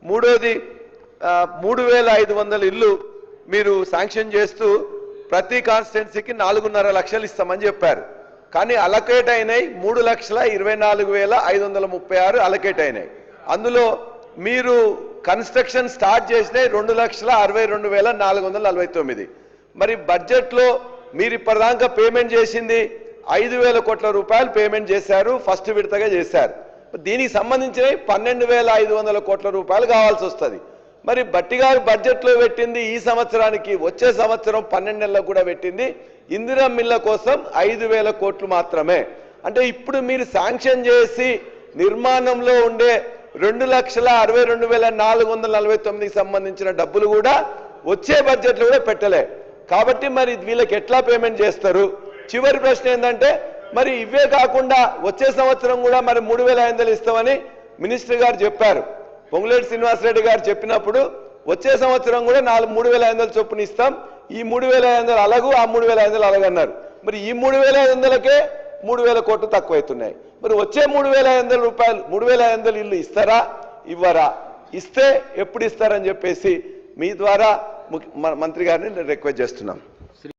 మూడోది 3500 ఇల్లు మీరు శాంక్షన్ చేస్తూ ప్రతి కాన్స్టిట్యున్సీకి 4.5 లక్షలు ఇస్తామని చెప్పారు. కానీ అలొకేట్ అయినాయి 3,24,536 అలొకేట్ అయినాయి. అందులో మీరు కన్స్ట్రక్షన్ స్టార్ట్ చేసినాయి 2,62,449. మరి బడ్జెట్లో మీరు ఇప్పటిదాకా పేమెంట్ చేసింది 5,000 కోట్ల రూపాయలు పేమెంట్ చేశారు, ఫస్ట్ విడతగా చేశారు. దీనికి సంబంధించినవి 12,500 కోట్ల రూపాయలు కావాల్సి వస్తుంది. మరి బట్టి గారు బడ్జెట్లో పెట్టింది ఈ సంవత్సరానికి, వచ్చే సంవత్సరం 12 నెలలకు కూడా పెట్టింది ఇందిరమ్మ ఇళ్ల కోసం 5,000 కోట్లు మాత్రమే. అంటే ఇప్పుడు మీరు శాంక్షన్ చేసి నిర్మాణంలో ఉండే 2,62,449కి సంబంధించిన డబ్బులు కూడా వచ్చే బడ్జెట్లో కూడా పెట్టలే. కాబట్టి మరి వీళ్ళకి ఎట్లా పేమెంట్ చేస్తారు? చివరి ప్రశ్న ఏంటంటే, మరి ఇవే కాకుండా వచ్చే సంవత్సరం కూడా మరి 3,500 ఇస్తామని మినిస్టర్ గారు చెప్పారు. పొంగులేటి శ్రీనివాసరెడ్డి గారు చెప్పినప్పుడు వచ్చే సంవత్సరం కూడా 3,500 చొప్పున ఇస్తాం, ఈ 3,500 అలాగూ ఆ 3,500 అలాగన్నారు. మరి ఈ 3,500కే 3,000 కోట్లు తక్కువైతున్నాయి. మరి వచ్చే 3,500 రూపాయలు 3,500 ఇల్లు ఇస్తారా ఇవ్వరా? ఇస్తే ఎప్పుడు ఇస్తారని చెప్పేసి మీ ద్వారా మంత్రి గారిని రిక్వెస్ట్ చేస్తున్నాం.